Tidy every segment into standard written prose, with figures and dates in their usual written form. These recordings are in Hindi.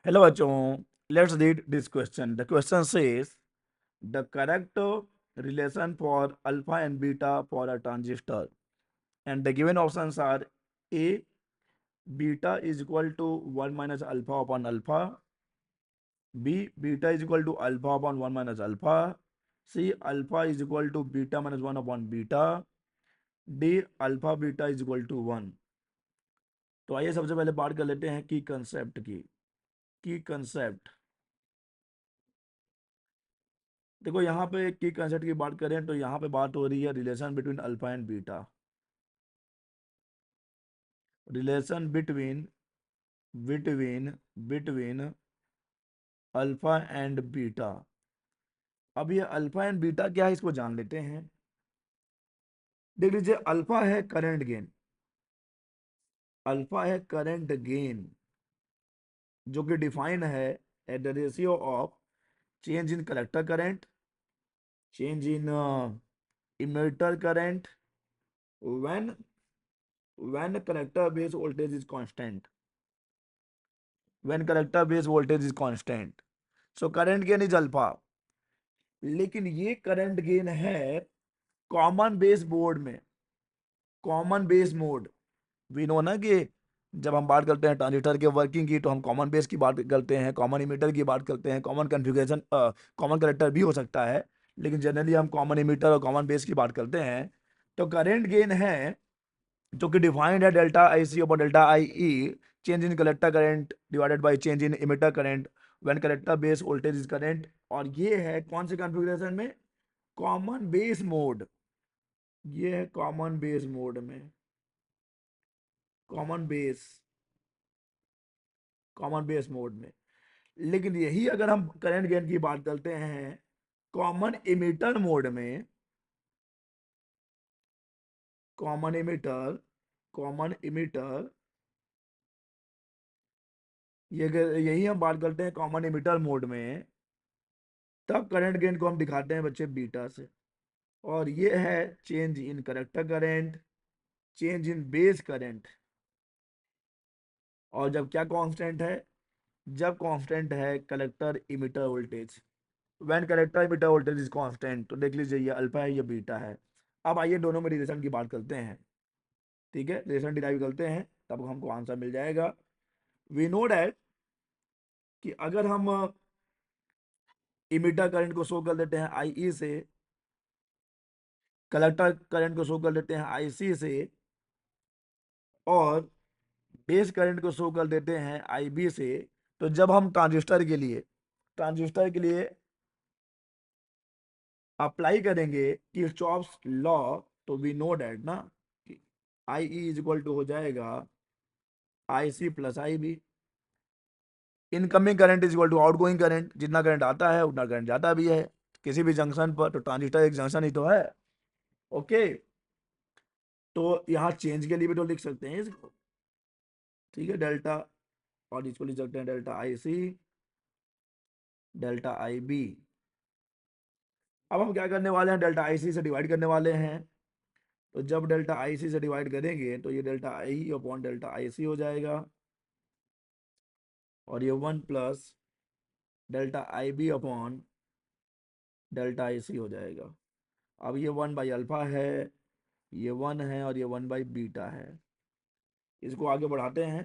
Hello, bachon. Let's read this question. The question says the correct relation for alpha and beta for a transistor, and the given options are A. Beta is equal to 1 minus alpha upon alpha. B. Beta is equal to alpha upon 1 minus alpha. C. Alpha is equal to beta minus 1 upon beta. D. Alpha beta is equal to 1. तो आइए सबसे पहले बात कर लेते हैं की कंसेप्ट की कंसेप्ट। देखो यहाँ पे की कंसेप्ट की बात करें तो यहाँ पे बात हो रही है relation between alpha and beta. Relation between alpha and beta. अब ये अल्फा एंड बीटा क्या है इसको जान लेते हैं। देख लीजिए, अल्फा है करंट गेन। अल्फा है करंट गेन जो कि डिफाइन है at the ratio of change in collector current, change in emitter current when collector base voltage is constant. when collector base voltage is constant, so current gain is alpha। लेकिन ये करंट गेन है कॉमन बेस बोर्ड में, common base mode. We know ना कि जब हम बात करते हैं ट्रांजिस्टर के वर्किंग की तो हम कॉमन बेस की बात करते हैं, कॉमन इमीटर की बात करते हैं, कॉमन कॉन्फ़िगरेशन कॉमन कलेक्टर भी हो सकता है, लेकिन जनरली हम कॉमन इमीटर और कॉमन बेस की बात करते हैं। तो करंट गेन है जो कि डिफाइंड है delta I C upon delta I E, change in collector current divided by change in emitter current when collector base voltage is current. और ये है कौन से कॉन्फ़िगरेशन में? Common base mode. ये है कॉमन बेस मोड में, common base, common base mode में। लेकिन यही अगर हम करंट गेन की बात करते हैं कॉमन इमिटर मोड में, कॉमन इमिटर, कॉमन इमिटर, ये यही हम बात करते हैं कॉमन इमिटर मोड में, तब करंट गेन को हम दिखाते हैं बच्चे बीटा से। और ये है change in collector current, change in base current. और जब क्या कांस्टेंट है? जब कांस्टेंट है collector emitter voltage. When collector emitter voltage is constant, तो देख लीजिए ये अल्फा है ये बीटा है। अब आइए दोनों में रिलेशन की बात करते हैं। ठीक है, रिलेशन डिराइव करते हैं तब हमको आंसर मिल जाएगा। वी नो डैट कि अगर हम इमिटर करंट को शो कर देते हैं आई ई से, कलेक्टर करंट को शो कर देते हैं आई सी से, और बेस करंट को शो कर देते हैं आई बी से, तो जब हम ट्रांजिस्टर के लिए अप्लाई करेंगे किरचॉफ्स लॉ, तो वी नो डैट ना कि I E is equal to हो जाएगा I C plus I B. Incoming current is equal to outgoing current, जितना करंट आता है उतना करंट जाता भी है किसी भी जंक्शन पर, तो ट्रांजिस्टर एक जंक्शन ही तो है। ओके, तो यहाँ चेंज के लिए भी तो लिख सकते हैं इसको। ठीक है, डेल्टा, और इसको लिख सकते हैं delta I C, delta I B. अब हम क्या करने वाले हैं? डेल्टा आई सी से डिवाइड करने वाले हैं। तो जब डेल्टा आई सी से डिवाइड करेंगे तो ये delta I upon delta I C हो जाएगा, और ये 1 plus delta I B upon delta I C हो जाएगा। अब ये 1 बाई अल्फा है, ये 1 है, और ये 1 बाई बीटा है। इसको आगे बढ़ाते हैं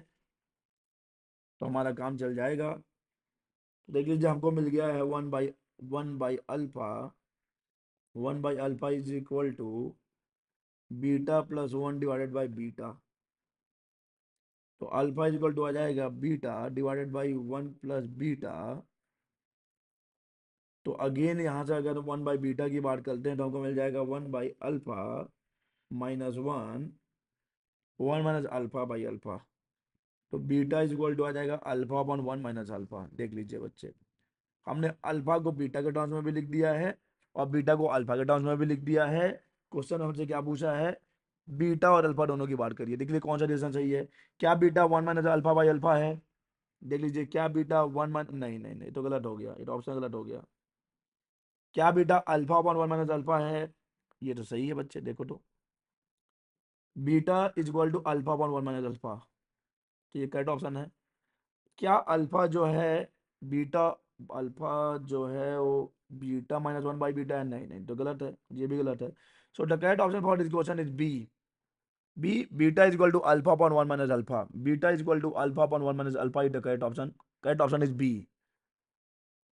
तो हमारा काम चल जाएगा। तो देख लीजिए, हमको मिल गया है 1 by alpha, 1 by alpha is equal to beta plus 1 divided by beta. तो अल्फा इज इक्वल टू आ जाएगा beta divided by 1 plus beta. तो अगेन यहाँ से अगर 1 बाई बीटा की बात करते हैं तो हमको मिल जाएगा 1 by alpha minus 1 minus alpha by alpha. तो बीटा इज इक्वल टू आ जाएगा अल्फा अपॉन 1 माइनस अल्फा। देख लीजिए बच्चे, हमने अल्फा को बीटा के टर्म्स में भी लिख दिया है और बीटा को अल्फा के टर्म्स में भी लिख दिया है। क्वेश्चन हमसे क्या पूछा है? बीटा और अल्फा दोनों की बात करिए। देख लीजिए कौन सा रिलेशन सही है। क्या beta 1 minus alpha by alpha है? देख लीजिए, क्या बीटा 1 माइनस, नहीं नहीं नहीं, तो गलत हो गया, ये तो ऑप्शन गलत हो गया। क्या beta alpha upon 1 minus alpha है? ये तो सही है बच्चे, देखो तो beta is equal to alpha upon 1 minus alpha, तो ये करेक्ट ऑप्शन है। क्या अल्फा जो है बीटा, अल्फा जो है वो beta minus one by beta है? नहीं नहीं, तो गलत है, ये भी गलत है। So the correct option for this question is B. B, beta is equal to alpha upon one minus alpha, beta is equal to alpha upon one minus alpha is the correct option. Correct option is B.